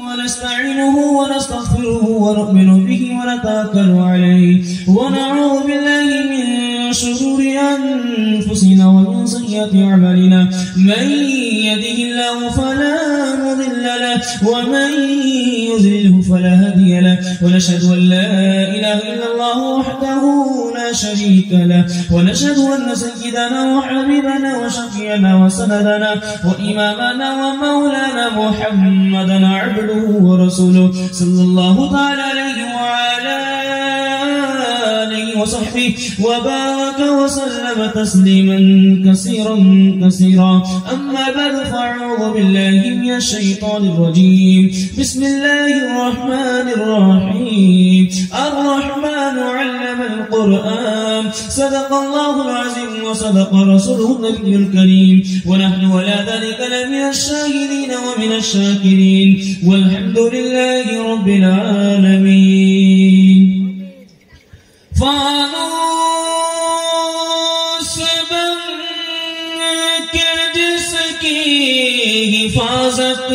ونستعينه ونستغفره ونؤمن به ونتوكل عليه ونعوذ بالله من شرور أنفسنا ومن سيئات أعمالنا من يهده الله فلا مضل له ومن يضلل فلا هادي له ونشهد أن لا إله إلا الله وحده لا شريك له ونشهد أن سيدنا وحبيبنا وشفيعنا وسندنا وإمامنا ومولانا محمدا عبده ورسوله صلى الله تعالى عليه وعلى آله وصحبه وبارك وسلم تسليما كثيرا كثيرا. أما بعد فأعوذ بالله من الشيطان الرجيم. بسم الله الرحمن الرحيم. الرحمن علم القرآن. صدق الله العظيم وصدق رسوله النبي الكريم ونحن على ذلك لمن الشاهدين ومن الشاكرين والحمد لله رب العالمين. فانوس بن کے جس کی حفاظت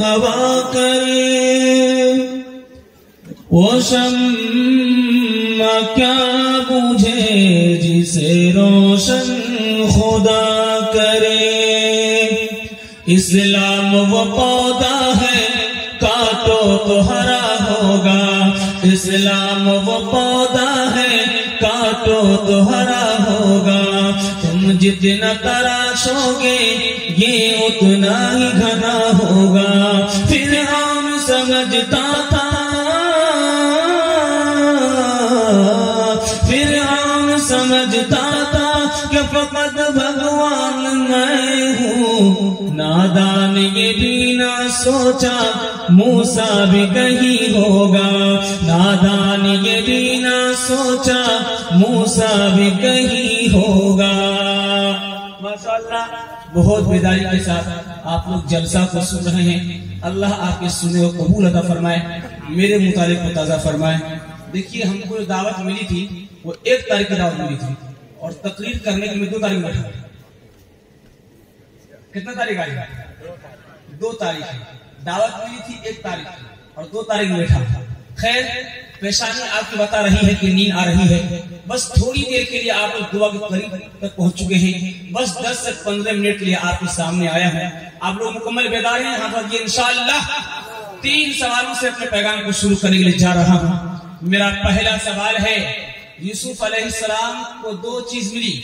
ہوا کرے وہ شمع کیا بجھے جسے روشن خدا کرے. اسلام وہ پودا ہے کاٹو تو ہرا ہوگا. اسلام وہ پودا ہے کاٹو تو ہرا ہوگا. تم جتنا تراشو گے یہ اتنا ہی گھنا ہوگا. فرعون سمجھتا تھا سمجھتا تھا کہ فقط بھگوان میں ہوں. نادان یہ بھی نہ سوچا موسیٰ بھی کہیں ہوگا. نادان یہ بھی نہ سوچا موسیٰ بھی کہیں ہوگا. ماشاءاللہ بہت بیداری کے ساتھ آپ لوگ جلسہ کو سن رہے ہیں. اللہ آپ کے سنے و قبول عطا فرمائے. میرے متعلق کو تازہ فرمائے. دیکھیے ہم کو دعوت ملی تھی وہ 1 تاریخ کی دعوت ملی تھی اور تقریر کرنے کے لیے 2 تاریخ بیٹھا. کتنا تاریخ آئی؟ 2 تاریخ دعوت ملی تھی 1 تاریخ اور 2 تاریخ بیٹھا. خیر پیشانی آپ کی بتا رہی ہے کہ نیند آ رہی ہے. بس تھوڑی دیر کے لیے آپ دعا کے قریب تک پہنچ چکے ہیں. بس 10 سے 15 منٹ کے لیے آپ کے سامنے آیا ہے. آپ لوگ مکمل بیدار ہیں. ہاں یہ انشاءاللہ 3 سوالوں سے اپنے پیغام کو شروع کرنے کے لیے جا رہا ہوں. میرا پہلا سوال ہے یوسف علیہ السلام کو 2 چیز ملی.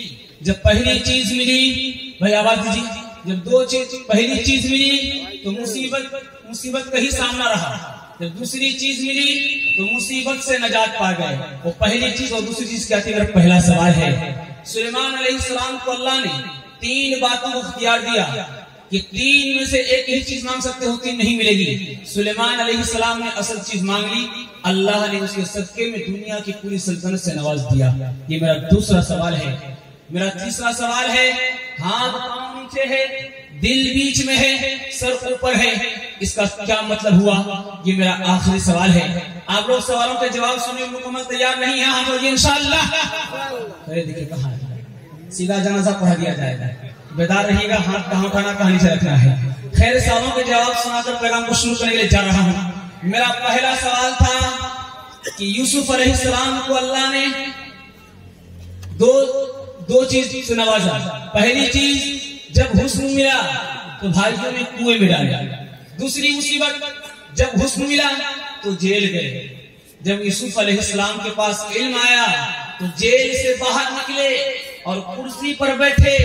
جب پہلی چیز ملی بھائی آواز دیجیے. جب پہلی چیز ملی تو مصیبت کا ہی سامنا رہا. جب دوسری چیز ملی تو مصیبت سے نجات پا گئے. وہ پہلی چیز اور دوسری چیز کیا تھی؟ میرا پہلا سوال ہے. سلیمان علیہ السلام کو اللہ نے 3 باتوں کو اختیار دیا کہ 3 میں سے ایک ہی چیز مانگ سکتے ہو، 3 نہیں ملے گی. سلیمان علیہ السلام نے اصل چیز مانگ لی. اللہ نے اس کے صدقے میں دنیا کی پوری سلطنت سے نواز دیا. یہ میرا دوسرا سوال ہے. میرا تیسرا سوال ہے ہاتھ پاؤں نیچے ہے، دل بیچ میں ہے، سر اوپر ہے. اس کا کیا مطلب ہوا؟ یہ میرا آخری سوال ہے. آپ لوگ سوالوں کے جواب سننے مکمل تیار نہیں ہیں؟ ہم یہ انشاءاللہ دیکھیے کہاں سیدھا جنازہ پڑھا دیا جائے گا. بیدار رہیے گا. ہاتھ کہاں اٹھانا کہاں نیچے رکھنا ہے. خیر سوالوں کے جواب سنا کر پیغام کو شروع کرنے کے لیے جا رہا ہوں. میرا پہلا سوال تھا کہ یوسف علیہ السلام کو اللہ نے دو چیز سے نوازا. پہلی چیز جب حسن ملا تو بھائیوں نے کنویں میں ڈالا. دوسری مصیبت جب حسن ملا تو جیل گئے. جب یوسف علیہ السلام کے پاس علم آیا تو جیل سے باہر نکلے اور کرسی پر بیٹھے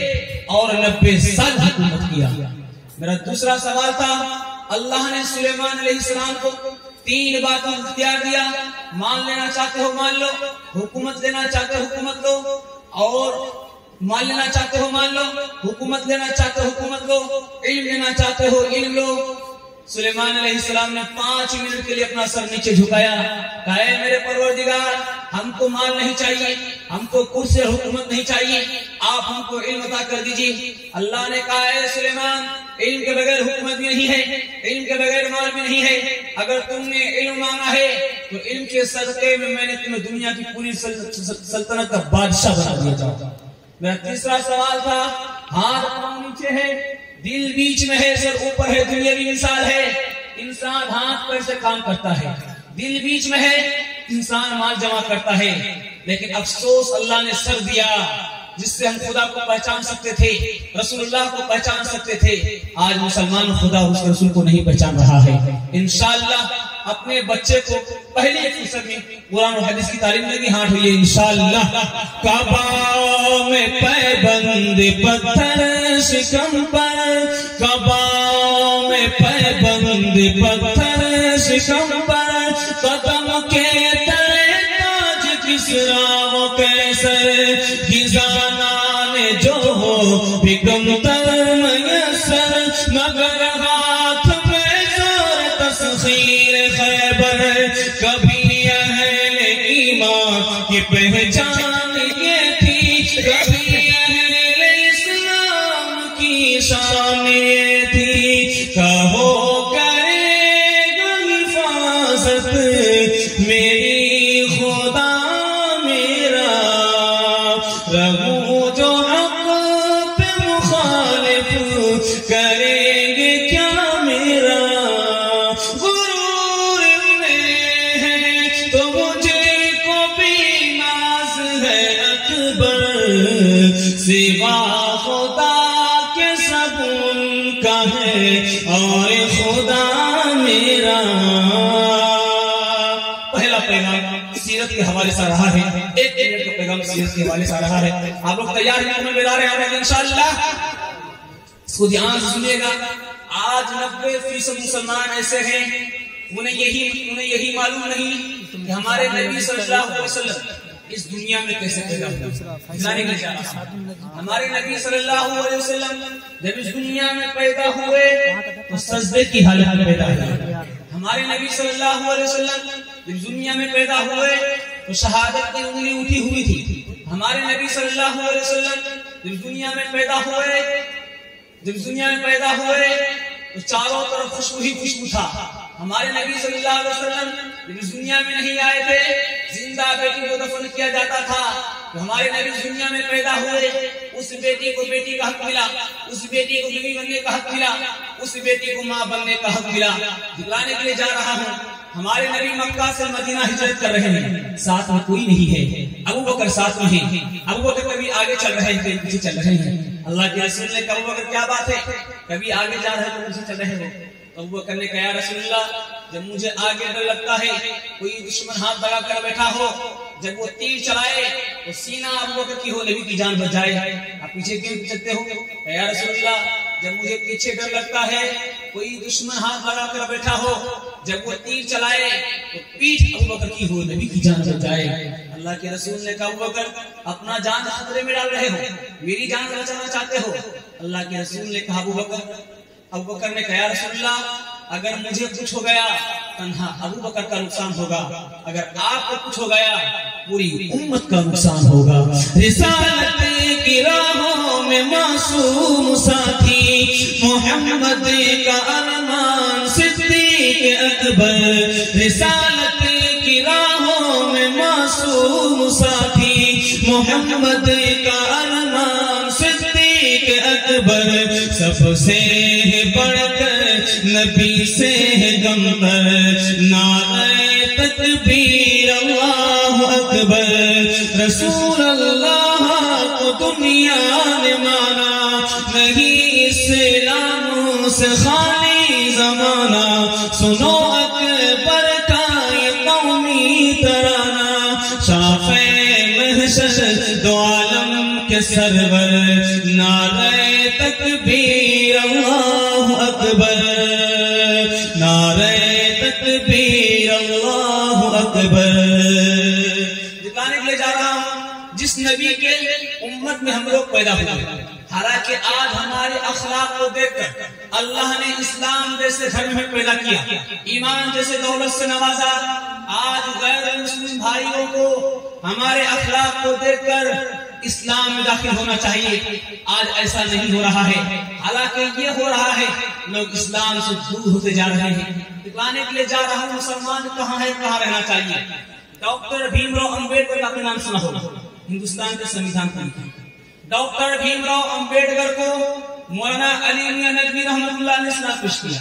اور 90 سال حکومت کیا. میرا دوسرا سوال تھا اللہ نے سلیمان علیہ السلام کو 3 باتوں اختیار دیا. مان لینا چاہتے ہو مان لو، حکومت لینا چاہتے ہو حکومت لو، اور مان لینا چاہتے ہو مان لو، حکومت لینا چاہتے ہو حکومت لو، علم لینا چاہتے ہو علم لو. سلیمان علیہ السلام نے 5 منٹ کے لیے اپنا سر نیچے جھکایا. کہا اے میرے پروردگار ہم کو مال نہیں چاہیے، ہم کو کرسی اور حکومت نہیں چاہیے، آپ ہم کو علم عطا کر دیجیے. اللہ نے کہا اے سلیمان علم کے بغیر حکومت بھی نہیں ہے، علم کے بغیر مال بھی نہیں ہے. اگر تم نے علم مانگا ہے تو علم کے صدقے میں نے تمہیں دنیا کی پوری سلطنت کا بادشاہ بنا دیا جاؤں. میرا تیسرا سوال تھا ہاتھ پاؤں نیچے ہے، دل بیچ میں ہے، سر اوپر ہے، دنیاوی مثال ہے. انسان ہاتھ پیر سے کام کرتا ہے، دل بیچ میں ہے، انسان مال جمع کرتا ہے، لیکن افسوس اللہ نے سر دیا جس سے ہم خدا کو پہچان سکتے تھے، رسول اللہ کو پہچان سکتے تھے، آج مسلمان خدا اس رسول کو نہیں پہچان رہا ہے۔ انشاءاللہ اپنے بچے کو پہلی فرصت میں قرآن و حدیث کی تعلیم میں بھی ہاتھ ہوئی انشاءاللہ۔ کعبہ میں پیبند پتھر شکم پر، کعبہ میں پیبند پتھر شکم پر، قدم کے تلے تاج کسریٰ و قیصر کی زانان جو ہو بکم تر میسر، مگر ہاتھ میں زور تسخیر خیبر، کبھی اہل ایمان کی پہچان یہ تھی، کبھی اہل اسلام کی شان یہ تھی، کہو کرے گا حفاظت میری خدا میرا، رہوں جو حق پہ مخالف کریں گے کیا میرا، غرور میں ہے تو مجھے کو بھی ناز ہے اکبر، سوا خدا کے سب ان کا ہے اور خدا میرا۔ پہلا پیغام سیرت کے حوالے سے رہا ہے، ایک منٹ کا پیغام سیرت کے حوالے سے رہا ہے۔ آپ لوگ تیار ہیں؟ میں بیدار ہیں انشاءاللہ، اس کو دھیان سے سنیے گا۔ آج 90% مسلمان ایسے ہیں انہیں یہی معلوم نہیں کہ ہمارے نبی صلی اللہ علیہ وسلم اس دنیا میں کیسے پیدا ہوئے۔ ہمارے نبی صلی اللہ علیہ وسلم جب اس دنیا میں پیدا ہوئے تو سجدے کی حالت میں پیدا ہوئے۔ ہمارے نبی صلی اللہ علیہ وسلم جب دنیا میں پیدا ہوئے تو شہادت کی انگلی اٹھی ہوئی تھی۔ ہمارے نبی صلی اللہ علیہ وسلم جب دنیا میں پیدا ہوئے تو چاروں طرف خوشبو ہی خوشبو تھا۔ ہمارے نبی صلی اللہ علیہ وسلم جب اس دنیا میں نہیں آئے تھے زندہ بیٹی کو دفن کیا جاتا تھا۔ تو ہمارے نبی اس دنیا میں پیدا ہوئے، اس بیٹی کو بیٹی کا حق ملا، اس بیٹی کو بیوی بننے کا حق ملا، اس بیٹی کو ماں بننے کا حق ملا۔ دکھلانے کے لیے جا رہا ہوں، ہمارے نبی مکہ سے مدینہ ہجرت کر رہے ہیں، ساتھ میں کوئی نہیں ہے، ابو بکر ساتھ میں ہیں۔ ابو بکر کبھی آگے چل رہے ہیں کبھی پیچھے چل رہے ہیں۔ اللہ کے رسول نے کہا ابو بکر کیا بات ہے، کبھی آگے جا رہے ہیں کبھی پیچھے چل رہے ہیں۔ ابو بکر نے کہا یا رسول اللہ جب مجھے آگے ڈر لگتا ہے کوئی دشمن ہاتھ لگا کر بیٹھا ہو، جب وہ تیر چلائے تو سینہ ابو بکر کی ہو نبی کی جان بچ جائے، آپ پیچھے کیوں چلتے ہو؟ یا رسول اللہ جب مجھے پیچھے ڈر لگتا ہے کوئی دشمن ہاتھ لگا کر بیٹھا ہو، جب وہ تیر چلائے تو پیٹھ ابو بکر کی ہو نبی کی جان بچ جائے۔ اللہ کے رسول نے کہا ابو بکر اپنا جان خطرے میں ڈال رہے ہو، میری جان بچانا چاہتے ہو؟ اللہ کے رسول نے کہا ابو بکر نے کہا یا رسول اللہ اگر مجھے کچھ ہو گیا تنہا ابو بکر کا نقصان ہوگا، اگر آپ کو کچھ ہو گیا پوری امت کا نقصان ہوگا۔ رسالت کی راہوں میں معصوم ساتھی محمد کا ارمان صدیق اکبر، رسالت کی راہوں میں معصوم ساتھی محمد کا ارمان صدیق اکبر، سب سے بڑھ کر نبی سے غم پر، نعرہ تکبیر اللہ اکبر، رسول اللہ کو دنیا نے مانا نہیں اسلام سے خالی زمانہ، سنو اکبر کا یہ قومی ترانہ، شافع محشر دو عالم کے سرور، نعرہ تکبیر اللہ اکبر، نعرہ تکبیر اللہ اکبر۔ دکھانے کے لیے جا رہا ہوں جس نبی کے امت میں ہم لوگ پیدا ہوئے، حالانکہ آج ہمارے اخلاق کو دیکھ کر اللہ نے اسلام جیسے دھرم میں پیدا کیا، ایمان جیسے دولت سے نوازا، آج غیر مسلم بھائیوں کو ہمارے اخلاق کو دیکھ کر اسلام میں داخل ہونا چاہیے، آج ایسا نہیں ہو رہا ہے، حالانکہ یہ ہو رہا ہے، لوگ اسلام سے دور ہوتے جا رہے ہیں۔ دکھانے کے لیے جا رہا ہوں مسلمان کہاں ہے، کہاں رہنا چاہیے۔ ڈاکٹر بھیم راؤ امبیڈکر کا نام سنا ہوگا، ہندوستان کے سنویدھان کا ڈاکٹر بھیم راؤ امبیڈکر کو مولانا علی میاں ندوی رحمۃ اللہ نے سنا پیش کیا۔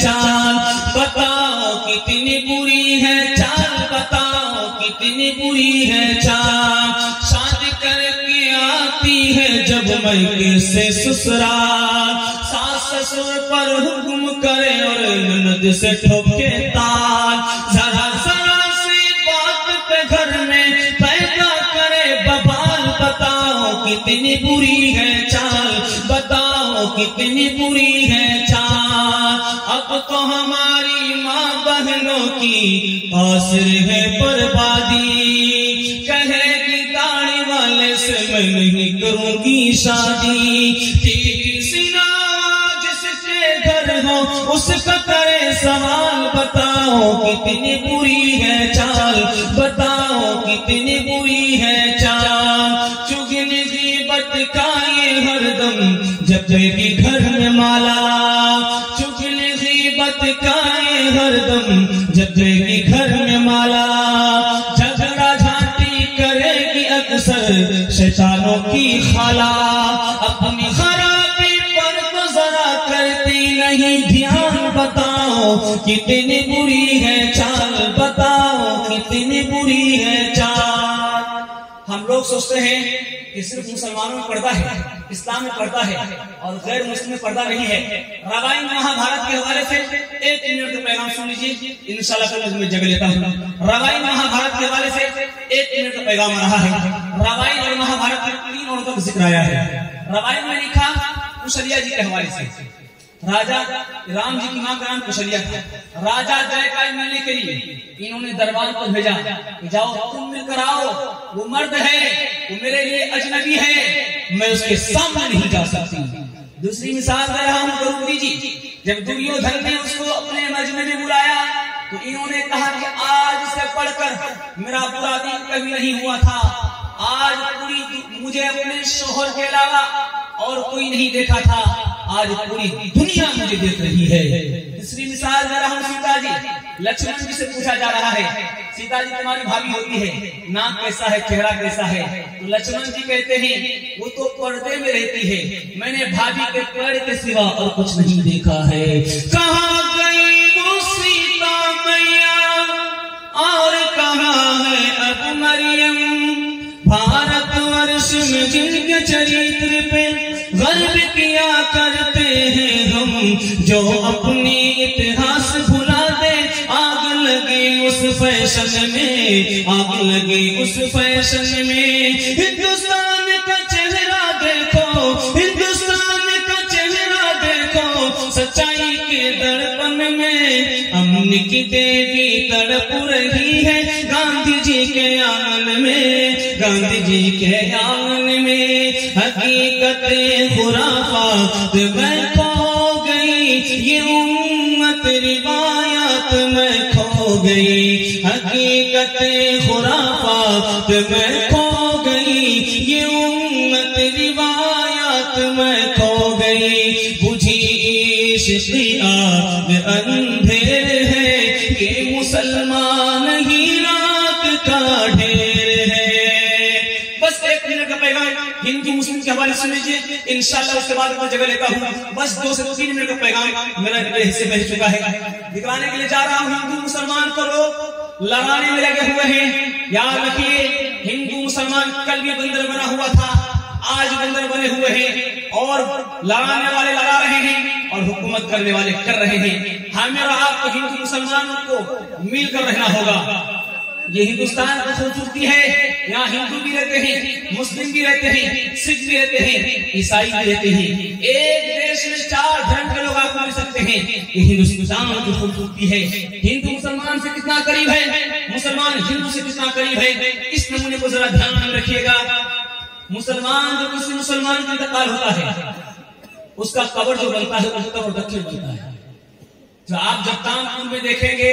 چال، بتاؤ کتنی بری ہے چال، بتاؤ کتنی بری ہے چال، شادی کر کے آتی ہے جب میکے سے سسرال، ساس سسر پر حکم کرے اور نند سے ٹھوکے تال، ذرا ذرا سی بات پہ گھر میں پیدا کرے ببال، بتاؤ کتنی بری ہے چال، بتاؤ کتنی بری ہے چال، اب تو ہماری ماں بہنوں کی قاصر ہے بربادی، کہے گی داڑھی والے سے میں نہیں کروں گی شادی، تیری سینہ جس کے گھر ہو اس کا کرے سوال، بتاؤ کتنی بری ہے چال، بتاؤ کتنی بری ہے چال، چگلی غیبت کا یہ ہر دم جپے گی گھر میں مالا، چگلی غیبت کا یہ ہر دم جپے گی گھر میں مالا، جھگڑا جھانٹی کرے گی اکثر شیطانوں کی خالہ، اپنی خرابی پر تو ذرا کرتی نہیں دھیان، بتاؤ کتنی بری ہے چال، بتاؤ کتنی بری ہے چال۔ ہم لوگ سوچتے ہیں کہ صرف مسلمانوں میں پردہ ہے، اسلام میں پردہ ہے اور غیر مسلم میں پردہ نہیں ہے۔ رامائن مہا بھارت کے حوالے سے ایک منٹ کا پیغام سن لیجیے، انشاءاللہ کل میں جگہ لیتا ہوں۔ رامائن مہا بھارت کے حوالے سے ایک منٹ کا پیغام آ رہا ہے۔ رامائن اور مہا بھارت میں 3 عورتوں کا ذکر آیا ہے۔ رامائن میں لکھا کشلیا جی کے حوالے سے، راجا رام جی کی ماں کا نام کشلیا تھا، راجا جے کا ملنے کے لیے انہوں نے دربار کو بھیجا کہ جاؤ تم مل کر آؤ، وہ مرد ہے، وہ میرے لیے اجنبی ہے، میں اس کے سامنے نہیں جا سکتی۔ دوسری مثال دے رہا ہوں درودی جی، جب دریودھن نے اس کو اپنے مجمع میں بلایا تو انہوں نے کہا کہ آج سے پڑھ کر میرا برا دن کبھی نہیں ہوا تھا، آج پوری مجھے اپنے شوہر کے علاوہ اور کوئی نہیں دیکھا تھا، آج پوری دنیا مجھے دیکھ رہی ہے۔ تیسری مثال دے رہا ہوں سیتا جی، لکشمن جی سے پوچھا جا رہا ہے سیتا جی تمہاری بھابھی ہوتی ہے، نام کیسا ہے، چہرہ کیسا ہے، تو لکشمن جی کہتے ہیں وہ تو پردے میں رہتی ہے، میں نے بھابھی کے پیر کے سوا اور کچھ نہیں دیکھا ہے۔ کہاں گئی وہ سیتا میاں اور کہاں ہے اب مریم، بھارت ورش میں جن کے چریتر پہ غرب کیا کرتے ہیں ہم، جو اپنی اتہاس بھلا دے، آگ لگے اس فیشن میں، آگ لگے اس فیشن میں، ہندوستان کا چہرہ دیکھو، ہندوستان کا چہرہ دیکھو، سچائی کے درپن میں امن کی دیوی تڑپ رہی ہے، گاندھی جی کے آنگن میں، گاندھی جی کے آنگن میں، حقیقت خرافات میں کھو گئی، یہ امت روایات میں کھو گئی، حقیقت خرافات میں کھو گئی، یہ امت روایات میں کھو گئی، بجھی عشق آگ اندھیر ہے کہ مسلمان ہی رات کا ڈھیر ہے۔ بس ایک منٹ کا پیغام ہندو مسلم کے حوالے سے لیجیے، انشاءاللہ اس کے بعد میں جگہ لیتا ہوں، بس 2 سے 3 منٹ کا پیغام میرا حصے بہ چکا ہے، دکھانے کے لیے جا رہا ہوں ہندو مسلمان کو لوگ لڑانے میں لگے ہوئے ہیں۔ یاد رکھیے ہندو مسلمان کل بھی بندر بنا ہوا تھا، آج بندر بنے ہوئے ہیں، اور لڑانے والے لڑا رہے ہیں اور حکومت کرنے والے کر رہے ہیں۔ ہمیں اور آپ کو ہندو مسلمانوں کو مل کر رہنا ہوگا۔ یہ ہندوستان کی خوبصورتی ہے، یہاں ہندو بھی رہتے ہیں، مسلم بھی رہتے ہیں، سکھ بھی رہتے ہیں، عیسائی بھی رہتے ہیں، ایک دیش میں 4 دھرم کے لوگ آپ کو مل سکتے ہیں۔ یہ ہندوستان کی خوبصورتی ہے۔ ہندو مسلمان سے کتنا قریب ہے، مسلمان ہندو سے کتنا قریب ہے، اس نمونے کو ذرا دھیان میں رکھیے گا۔ مسلمان جو کسی مسلمان کا انتقال ہوتا ہے اس کا قبر جو بنتا ہے اتر اور دکھن بنتا ہے، جو آپ جب تانپور میں دیکھیں گے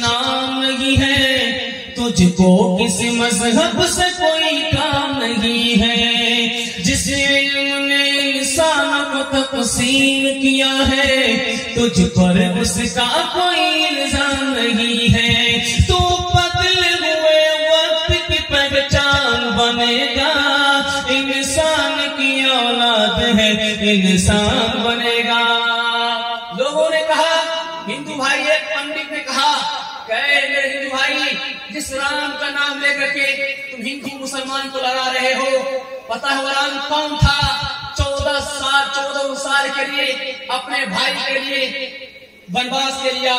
نام نہیں ہے، تجھ کو کسی مذہب سے کوئی کام نہیں ہے، جس علم نے انسان کو تقسیم کیا ہے، تجھ پر اس کا کوئی الزام نہیں ہے، تو بدلے ہوئے وقت کی پہچان بنے گا، انسان کی اولاد ہے انسان بنے گا۔ لوگوں نے کہا، ہندو بھائی، ایک پنڈت نے کہا کہ میرے ہندو بھائی، جس رام کا نام لے کر کے تم ہندو مسلمان کو لڑا رہے ہو، پتہ ہے وہ رام کون تھا؟ 14 سال کے لیے اپنے بھائی کے لیے بنواس کے لیا،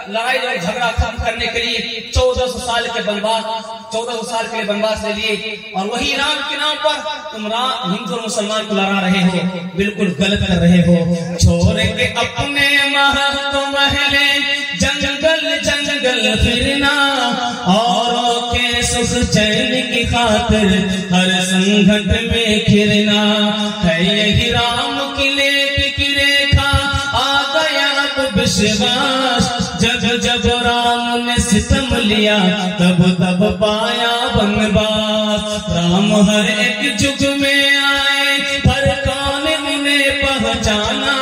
لڑائی اور جھگڑا ختم کرنے کے لیے 1400 سال کے لیے بنواس لے لیے، اور وہی رام کے نام پر تم ہندو اور مسلمان کو لڑا رہے ہو، بالکل غلط کر رہے ہو۔ چھوڑ کے اپنے محلے جنگل پھرنا، اوروں کے سکھ چین کی خاطر ہر سنگھٹ میں کھرنا، ہے یہی رام قلعے کی ریکھا، آ گیا اب وشواس، جب رام نے ستم لیا تب پایا بنواس، رام ہر ایک جگ میں آئے پر کون انہیں پہچانا،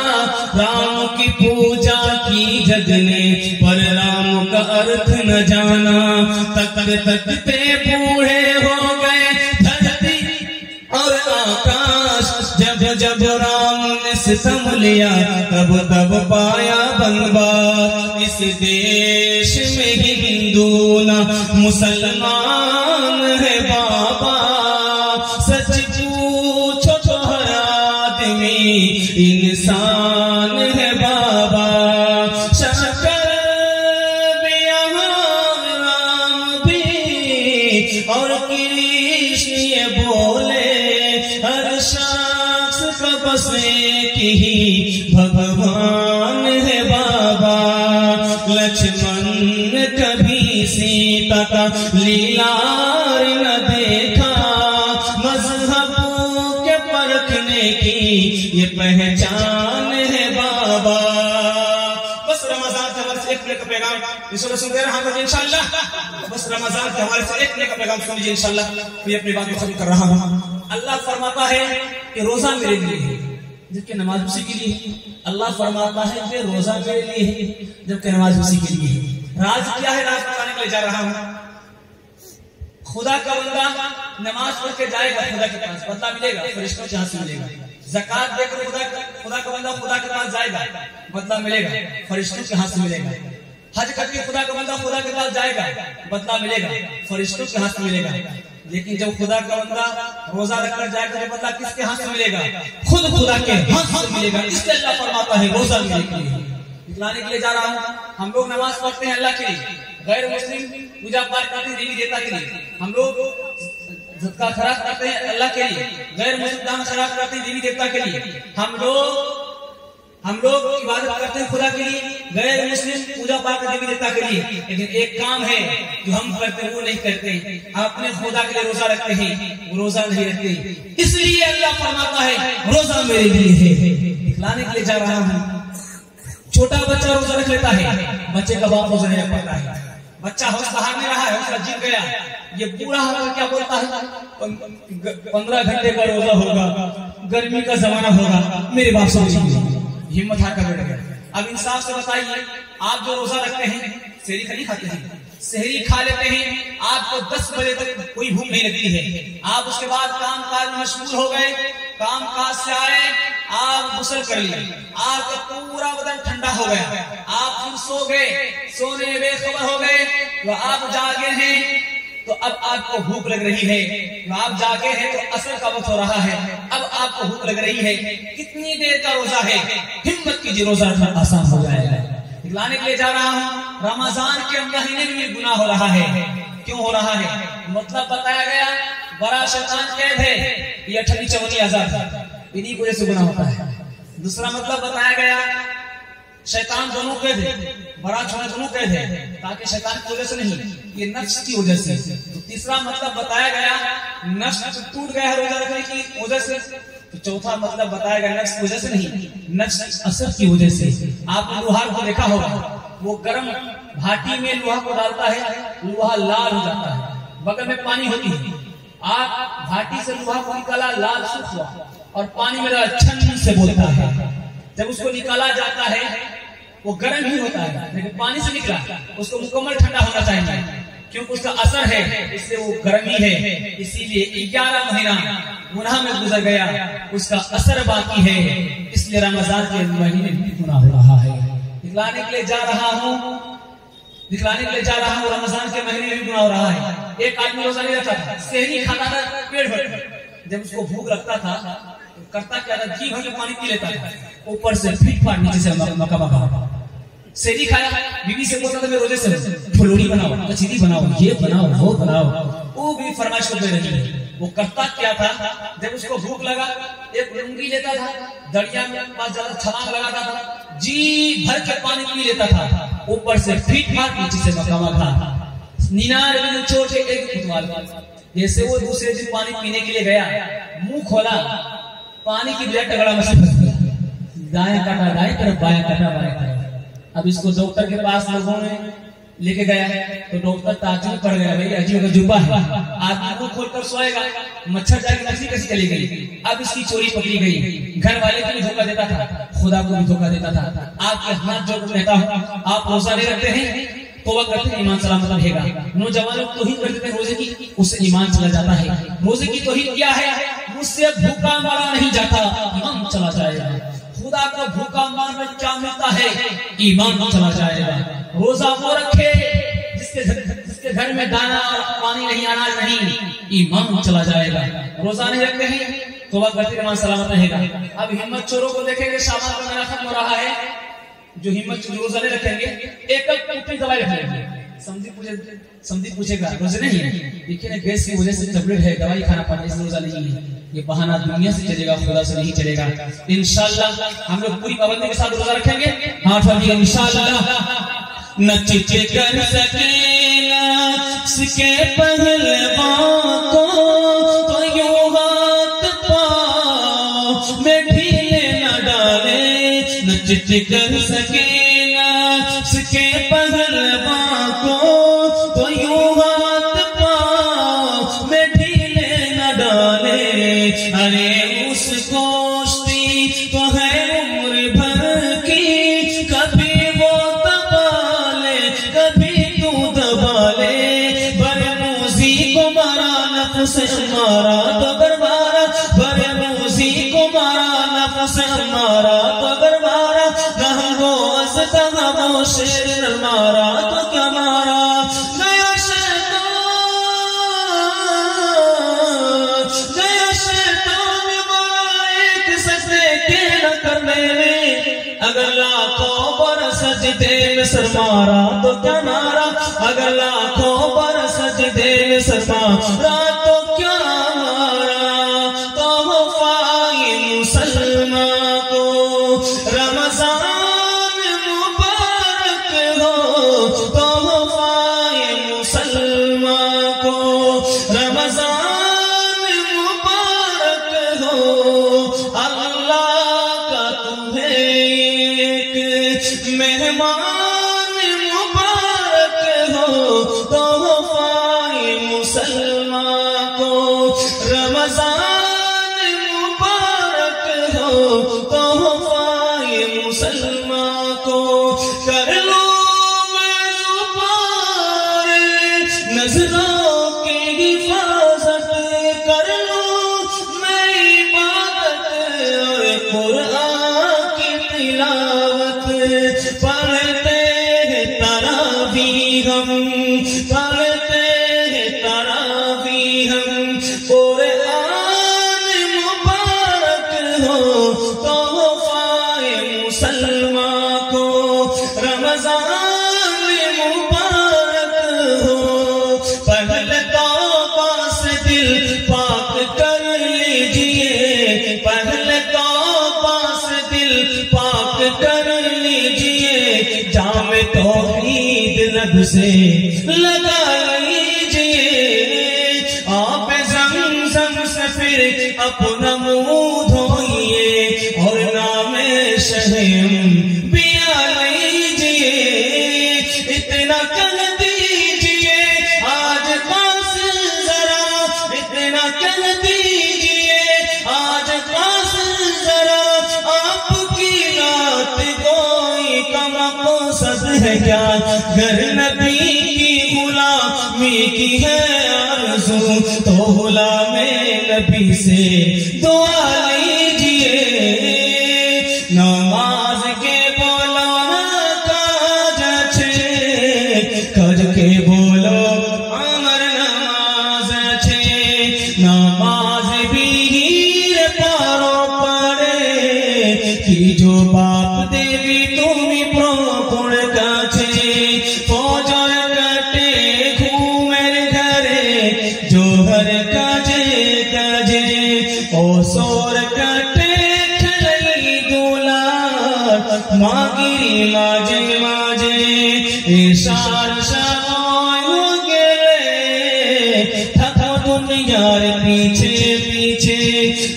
رام کی پوجا کی جگ نے پر رام کا ارتھ نہ جانا، تکتے بوڑھے ہو گئے دھرتی اور آکاش، جب رام نے ستم لیا تب پایا بنواس، اس دیش میں ہندو نہ مسلمان ہے بابا، سچ پوچھو تو ہر آدمی انسان ہے بابا، شنکر بھی یہاں رام بھی اور کرشن یہ بولے، ہر شخص کا بس ایک ہی بھگوان ہے بابا، لکشمن کبھی سیتا کا لیلار نہ دیکھا، مذہبوں کے پرکھنے کی یہ پہچان ہے بابا۔ بس رمضان کے حوالے سے ایک منٹ کا پیغام سن دے رہا ہوں انشاءاللہ، بس رمضان کے حوالے سے ایک منٹ کا پیغام سن لیجیے انشاءاللہ، میں اپنی بات کو ختم کر رہا ہوں۔ اللہ فرماتا ہے کہ روزہ میرے لیے ہے جبکہ نماز اسی کے لیے ہے، اللہ فرماتا ہے کہ روزہ میرے لیے ہے جبکہ نماز اسی کے لیے ہے۔ راز کیا ہے؟ راز بتانے کے لیے جا رہا ہوں۔ خدا کا بندہ نماز پڑھ کے جائے گا خدا کے پاس، بدلہ ملے گا، فرشتوں کے ہاتھ سے ملے گا۔ زکات دے کر خدا کا بندہ خدا کے پاس جائے گا، بدلہ ملے گا، فرشتوں کے ہاتھ سے ملے گا۔ حج کر کے خدا کا بندہ خدا کے پاس جائے گا، بدلہ ملے گا، فرشتوں کے ہاتھ سے ملے گا۔ لیکن جب خدا کا بندہ روزہ رکھ کر جائے گا تو بدلہ کس کے ہاتھ سے ملے گا؟ خود خدا کے ہاتھ سے ملے گا۔ اس لیے اللہ فرماتا ہے روزہ میرے لیے دکھلانے کے لیے جا رہا ہوں۔ ہم لوگ نماز پڑھتے ہیں اللہ کے لیے، غیر مسلم پوجا پاٹ کرتے ہیں دیوی دیوتا کے لیے، ہم لوگ صدقہ خیرات کرتے ہیں اللہ کے لیے، غیر مسلم دان خیرات کرتے ہیں دیوی دیوتا کے لیے، ہم لوگ عبادت کرتے ہیں خدا کے لیے، غیر مسلم پوجا پاٹ دیوی دیوتا کے لیے، لیکن ایک کام ہے جو ہم کرتے ہیں وہ نہیں کرتے، اپنے خدا کے لیے روزہ رکھتے ہیں، وہ روزہ نہیں رکھتے۔ اس لیے اللہ فرماتا ہے روزہ میرے لیے ہے، دکھلانے کے لیے جا رہا ہوں۔ چھوٹا بچہ روزہ رکھ لیتا ہے، بچے کا باپ روزہ نہیں رکھ پاتا ہے، بچہ حوصلہ ہار نہیں رہا ہے، حوصلہ جیت گیا، یہ بوڑھا ہو کر کیا بولتا ہے 15 گھنٹے کا روزہ ہوگا، گرمی کا زمانہ ہوگا، میرے باپ سے ہمت ہار کر بیٹھ گیا۔ اب انصاف سے بتائیے، آپ جو روزہ رکھتے ہیں سحری نہیں کھاتے ہیں، سحری کھا لیتے ہیں، آپ کو 10 بجے تک کوئی بھوک نہیں لگتی ہے، آپ اس کے بعد کام کاج میں مشغول ہو گئے، کام کاج سے آئے، آپ غسل کر لیے، آپ کا پورا بدن ٹھنڈا ہو گیا، آپ پھر سو گئے، سونے میں بے خبر ہو گئے، تو آپ جاگے ہیں تو اب آپ کو بھوک لگ رہی ہے، آپ جاگے ہیں تو عصر کا وقت ہو رہا ہے، اب آپ کو بھوک لگ رہی ہے، کتنی دیر کا روزہ ہے؟ ہمت کیجیے، روزہ رکھنا آسان ہو جائے گا۔ دکھلانے کے لیے جا رہا ہوں، رمضان کے مہینے میں گناہ ہو رہا ہے، کیوں ہو رہا ہے؟ مطلب بتایا گیا، بڑا شیطان قید ہے، یہ 28 54 آزاد ہے، انہی کی وجہ سے گناہ ہوتا ہے۔ دوسرا مطلب بتایا گیا، شیطان دونوں قید ہے، بڑا چھوٹا دونوں قید ہے، تاکہ شیطان کی وجہ سے نہیں، یہ نفس کی وجہ سے۔ تو تیسرا مطلب بتایا گیا، نفس ٹوٹ گیا ہے روزہ رکھنے کی وجہ سے۔ تو چوتھا مطلب بتایا گیا، نفس کی وجہ سے نہیں، نفس اثر کی وجہ سے۔ آپ نے لوہار کو دیکھا ہوگا، وہ گرم بھاٹی میں لوہا کو ڈالتا ہے، لوہا لال ہو جاتا ہے، بغل میں پانی ہوتی ہے، آپ بھاٹی سے لوہا کو نکالا، لال سرخ ہوا اور پانی میں ڈالا، چھن سے بولتا ہے، جب اس کو نکالا جاتا ہے وہ گرم ہی ہوتا ہے، لیکن پانی سے نکلا اس کو مکمل ٹھنڈا ہونا چاہیے کیونکہ اس کا اثر ہے، اس سے وہ گرمی ہے، اسی لیے 11 مہینہ گناہ میں گزر گیا، اس کا اثر باقی ہے، اس لیے رمضان کے مہینے میں گناہ ہو رہا ہے۔ دکھلانے کے لیے جا رہا ہوں رمضان کے مہینے میں بھی گناہ ہو رہا ہے۔ ایک آدمی روزہ نہیں رکھتا تھا، سحری کھاتا تھا پیٹ بھر، جب اس کو بھوک لگتا تھا کرتا کیا تھا، جی بھر کے پانی پی لیتا تھا، اوپر سے پھٹ پھاٹ نیچے سے مکہ سحری کھایا، بیوی سے بولتا تھا میں روزے سے پھلوڑی بناؤ، کچھری بناؤ، یہ بناؤ وہ بناؤ، وہ بھی فرمائش کو دے رہی ہے۔ وہ کرتا کیا تھا، جب اس کو بھوک لگا ایک لنگی لیتا تھا، دریا میں پاس زیادہ چھلانگ لگاتا تھا، جی بھر کے پانی پی لیتا تھا، اوپر سے پھٹ پھاٹ نیچے سے مکہ 99 چوٹ کے ایک اتوال۔ جیسے وہ دوسرے دن پانی پینے کے لیے گیا، منہ کھولا، پانی کی بجائے ٹگڑا مچھلی پھنس گیا، دائیں کاٹا دائیں طرف، بائیں کاٹا بائیں طرف۔ اب اس کو ڈاکٹر کے پاس لوگوں نے لے کے گیا تو ڈاکٹر تعجب پڑ گیا، بھائی عجیب تجربہ ہے، آدمی کو کھول کر سوئے گا، مچھر جائے گی، مچھلی کیسی چلی گئی؟ اب اس کی چوری پکڑی گئی، گھر والے کو بھی دھوکہ دیتا تھا، خدا کو بھی دھوکہ دیتا تھا۔ آپ کے ہاتھ جوڑ کر کہتا ہوں، آپ روزہ نہیں رکھتے ہیں، توبہ کرتے ہیں، ایمان سلامت رہے گا۔ نوجوانوں کو توہین کرتے ہیں روزے کی، اس سے ایمان چلا جاتا ہے۔ روزے کی توہین کیا ہے؟ مجھ سے بھوکا مارا نہیں جاتا، ایمان چلا جائے گا۔ خدا کو بھوکا مارنا کیا ملتا ہے؟ ایمان چلا جائے گا۔ روزہ وہ رکھے جس کے گھر میں دانا پانی نہیں، اناج نہیں، ایمان چلا جائے گا۔ روزہ نہیں رکھتے ہیں، توبہ کرتے ایمان سلامت رہے گا۔ اب ہمت چوروں کو دیکھیں گے، شعبان کا مہینہ ختم ہو رہا ہے، جو ہمت روزہ نہیں رکھیں گے ایک کلپی دوائی رکھ لیں گے، سمجھی پوچھے گا روزے نہیں ہے، دیکھیں نا گیس کی وجہ سے ٹیبلٹ ہے، دوائی کھانا پڑتا ہے، اس روزہ نہیں ہے، یہ بہانہ دنیا سے چلے گا، خدا سے نہیں چلے گا۔ انشاءاللہ ہم لوگ پوری پابندی کے ساتھ روزہ رکھیں گے، ہاتھ اٹھائیے انشاءاللہ۔ نہ چچ کر سکے نفس کے پہلوان کو، تو یوں ہاتھ پاؤں میں ڈھیلے نہ ڈالے، نہ چچ کر سکے نفس کے پہلوان کو، تو یوں ہاتھ پاؤں میں ڈھیلے نہ ڈالے۔ ارے اس کوشتی تو ہے عمر بھر کی، کبھی وہ دبا لے کبھی تو دبا لے، برموزی کو مارا نفس ہمارا تو بربارا، برموزی کو مارا نفس ہمارا تو بربارا، کہاں وہ ازدہ وہ شیر نہ مارا تو کیا مارا۔ گیا شیطان مارا ایک سجدے کے نہ کرنے میں، اگر لاکھوں برس سجدے میں سر مارا تو کیا مارا، اگر لاکھوں برس سجدے میں سر مارا تو کیا مارا۔ تو وفائے مسلمان کو رمضان مبارک ہو، تو وفائے مسلمان کو رمضان مبارک ہو، اللہ کا تمہیں ایک مہمان مبارک ہو، تو وفائے مسلمان کو رمضان مبارک ہو، تو وفائے مسلمان کو۔ کر لو میں زبان نظروں کی حفاظت، کر لو میں عبادت اور قرآن کی تلاوت، پڑھتے ہیں تراویح ہم، پڑھتے ہیں تراویح ہم، قرآن مبارک ہو، تو وفائے مسلمان کو رمضان مبارک ہو۔ پہلے توبہ سے دل پاک کر لیجئے، پہلے توبہ سے دل پاک کر لیجئے، جام توحید لب سے لگا لیجئے، آپ زمزم سے پھر اپنا منہ دھوئیے، اور نام شہم پیا لیجئے، اتنا چل دیجئے آج پاس ذرا، اتنا چل دیجئے آج پاس ذرا، آپ کی رات کوئی کم مقصد ہے کیا، گر نبی کی غلامی کی ہے آرزو تو غلام نبی سے دعا لیجئے، نماز کے بولو نا کاج چھے، کر کے بولو عمر نماز چھے، نماز بھی ہیر پارو پڑے کی جو باپ دیوی تمہیں پرو پڑ کا چھے، فوجر کٹے گھومر گھرے جو ہر کجے کجے، او سور کٹے کھلئی دولار ماگیری ماجے ماجے، اشار شاہوں گلے تھکو دنیا پیچھے پیچھے،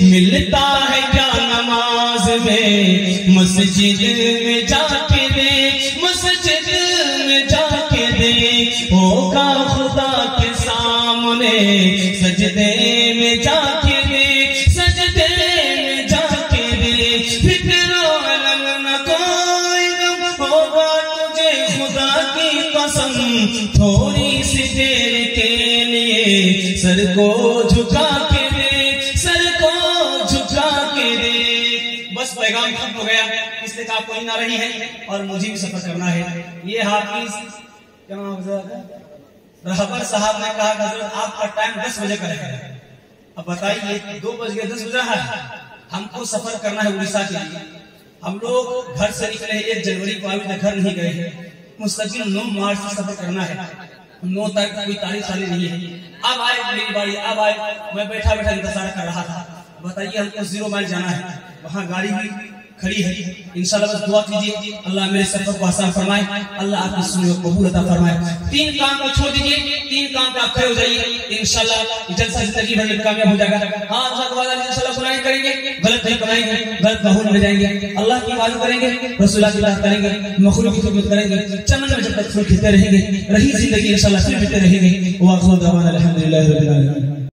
ملتا ہے کیا نماز میں، مسجد میں جا کے دے، مسجد میں جا کے دے، ہوگا خدا کے سامنے سجدے میں جا کے دے، سجدے میں جا کے دے، فکر و علم نہ کوئی غم ہوگا تجھے خدا کی قسم، تھوڑی سی دیر کے لیے سر کو جھکا کے دے، سر کو جھکا کے دے۔ بس پیغام ختم ہو گیا، اس لیے آپ کوئی نہ رہی ہے اور مجھے بھی سفر کرنا ہے۔ یہ حافظ رہبر صاحب نے کہا کہ حضرت آپ کا ٹائم 10 بجے کا ہے، اب بتائیے 2 بج گئے 10 بجے ہے، ہم کو سفر کرنا ہے اڑیسہ کے لیے، ہم لوگ گھر سے نکلے 1 جنوری کو ابھی تک گھر نہیں گئے ہیں، مستقل 9 مارچ سے سفر کرنا ہے، 9 تاریخ کوئی تاریخ خالی نہیں ہے۔ اب آئے میری باری، اب آئے، میں بیٹھا بیٹھا انتظار کر رہا تھا، بتائیے ہم کو 0 مائل جانا ہے، وہاں گاڑی بھی کھڑی ہے، انشاءاللہ بس دعا کیجئے اللہ میرے سفر کو آسان فرمائے، اللہ آپ کی سنت کو قبول عطا فرمائے۔ 3 کام کو چھوڑ دیجئے، 3 کام پہ آپ کھڑے ہو جائیے، انشاءاللہ جلسہ زندگی بھر میں کامیاب ہو جائے گا۔ ہاں اللہ تعالیٰ انشاءاللہ بنائیں کریں گے، غلط نہیں بنائیں گے، غلط ماحول میں جائیں گے، اللہ کی عبادت کریں گے، رسول اللہ کی بات کریں گے، مخلوق کی خدمت کریں گے، چمن میں جب تک پھول کھلتے رہیں گے، رہی زندگی انشاءاللہ پھر ملتے رہیں گے۔ وآخر دعوانا الحمدللہ رب العالمین۔